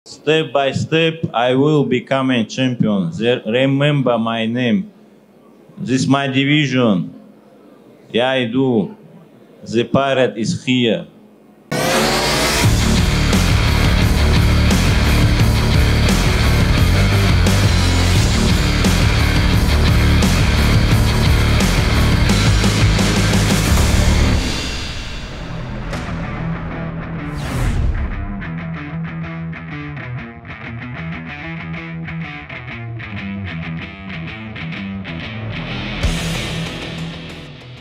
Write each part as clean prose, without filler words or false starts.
Step by step, I will become a champion. Remember my name. This is my division. Yeah, I do. The pirate is here.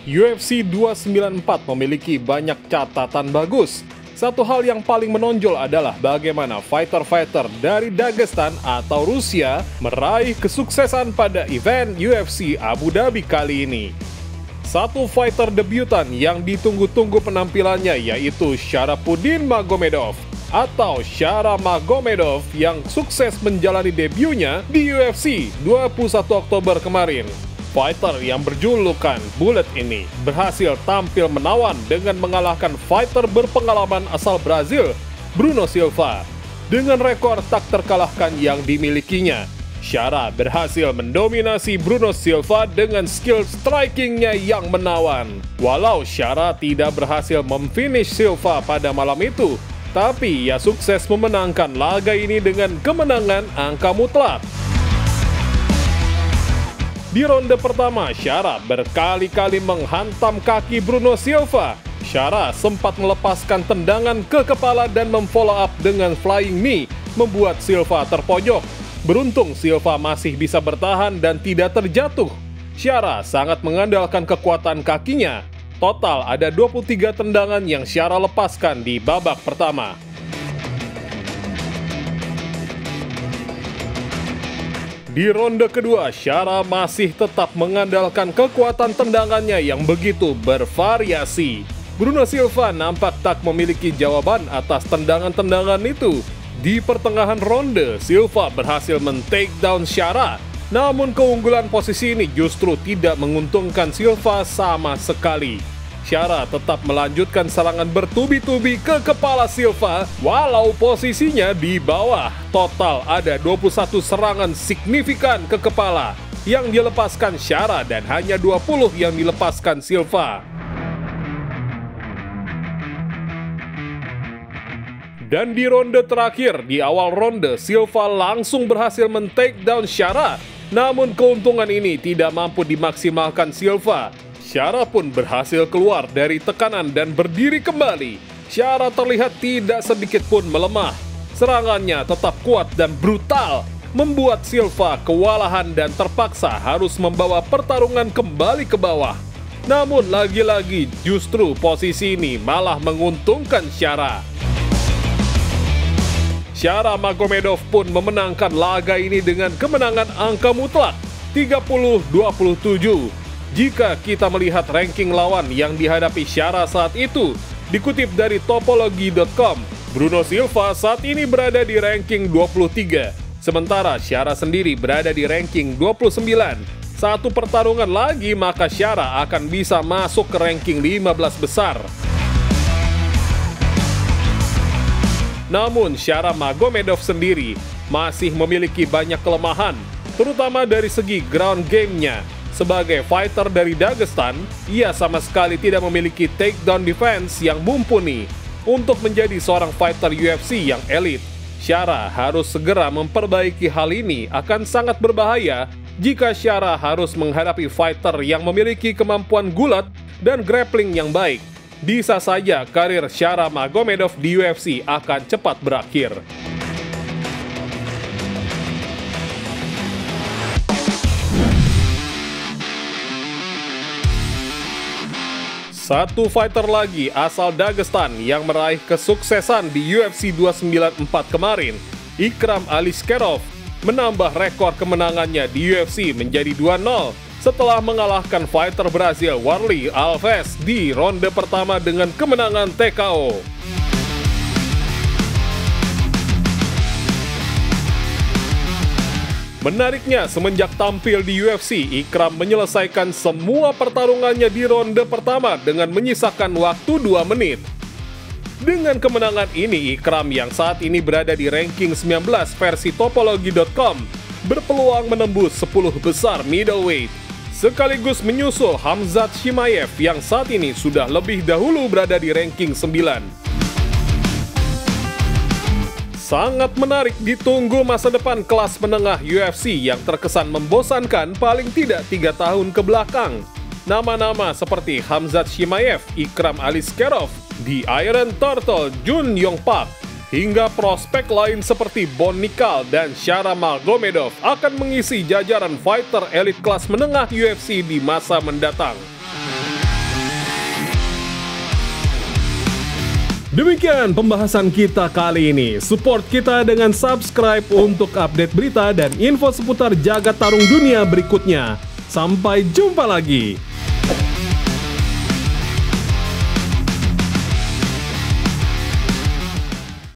UFC 294 memiliki banyak catatan bagus. Satu hal yang paling menonjol adalah bagaimana fighter-fighter dari Dagestan atau Rusia meraih kesuksesan pada event UFC Abu Dhabi kali ini. Satu fighter debutan yang ditunggu-tunggu penampilannya yaitu Sharapudin Magomedov atau Shara Magomedov yang sukses menjalani debutnya di UFC 21 Oktober kemarin. Fighter yang berjulukan Bullet ini berhasil tampil menawan dengan mengalahkan fighter berpengalaman asal Brazil, Bruno Silva. Dengan rekor tak terkalahkan yang dimilikinya, Shara berhasil mendominasi Bruno Silva dengan skill strikingnya yang menawan. Walau Shara tidak berhasil memfinish Silva pada malam itu, tapi ia sukses memenangkan laga ini dengan kemenangan angka mutlak. Di ronde pertama, Shara berkali-kali menghantam kaki Bruno Silva. Shara sempat melepaskan tendangan ke kepala dan memfollow up dengan flying knee, membuat Silva terpojok. Beruntung Silva masih bisa bertahan dan tidak terjatuh. Shara sangat mengandalkan kekuatan kakinya. Total ada 23 tendangan yang Shara lepaskan di babak pertama. Di ronde kedua, Shara masih tetap mengandalkan kekuatan tendangannya yang begitu bervariasi. Bruno Silva nampak tak memiliki jawaban atas tendangan-tendangan itu. Di pertengahan ronde, Silva berhasil men-takedown Shara. Namun keunggulan posisi ini justru tidak menguntungkan Silva sama sekali. Shara tetap melanjutkan serangan bertubi-tubi ke kepala Silva walau posisinya di bawah. Total ada 21 serangan signifikan ke kepala yang dilepaskan Shara dan hanya 20 yang dilepaskan Silva. Dan di ronde terakhir, di awal ronde, Silva langsung berhasil men-takedown Shara. Namun keuntungan ini tidak mampu dimaksimalkan Silva. Shara pun berhasil keluar dari tekanan dan berdiri kembali. Shara terlihat tidak sedikit pun melemah. Serangannya tetap kuat dan brutal, membuat Silva kewalahan dan terpaksa harus membawa pertarungan kembali ke bawah. Namun lagi-lagi justru posisi ini malah menguntungkan Shara. Shara Magomedov pun memenangkan laga ini dengan kemenangan angka mutlak 30-27. Jika kita melihat ranking lawan yang dihadapi Shara saat itu, dikutip dari Topology.com, Bruno Silva saat ini berada di ranking 23, sementara Shara sendiri berada di ranking 29. Satu pertarungan lagi maka Shara akan bisa masuk ke ranking 15 besar. Namun Shara Magomedov sendiri masih memiliki banyak kelemahan, terutama dari segi ground game-nya. Sebagai fighter dari Dagestan, ia sama sekali tidak memiliki takedown defense yang mumpuni. Untuk menjadi seorang fighter UFC yang elit, Shara harus segera memperbaiki hal ini. Akan sangat berbahaya jika Shara harus menghadapi fighter yang memiliki kemampuan gulat dan grappling yang baik. Bisa saja karir Shara Magomedov di UFC akan cepat berakhir. Satu fighter lagi asal Dagestan yang meraih kesuksesan di UFC 294 kemarin, Ikram Aliskerov, menambah rekor kemenangannya di UFC menjadi 2-0 setelah mengalahkan fighter Brazil Warlley Alves di ronde pertama dengan kemenangan TKO. Menariknya, semenjak tampil di UFC, Ikram menyelesaikan semua pertarungannya di ronde pertama dengan menyisakan waktu 2 menit. Dengan kemenangan ini, Ikram yang saat ini berada di ranking 19 versi Topologi.com berpeluang menembus 10 besar middleweight, sekaligus menyusul Khamzat Chimaev yang saat ini sudah lebih dahulu berada di ranking 9. Sangat menarik ditunggu masa depan kelas menengah UFC yang terkesan membosankan paling tidak 3 tahun ke belakang. Nama-nama seperti Khamzat Chimaev, Ikram Aliskerov, The Iron Turtle Jun Yong Park, hingga prospek lain seperti Bon Nickal dan Shara Magomedov akan mengisi jajaran fighter elit kelas menengah UFC di masa mendatang. Demikian pembahasan kita kali ini. Support kita dengan subscribe untuk update berita dan info seputar jagat tarung dunia berikutnya. Sampai jumpa lagi.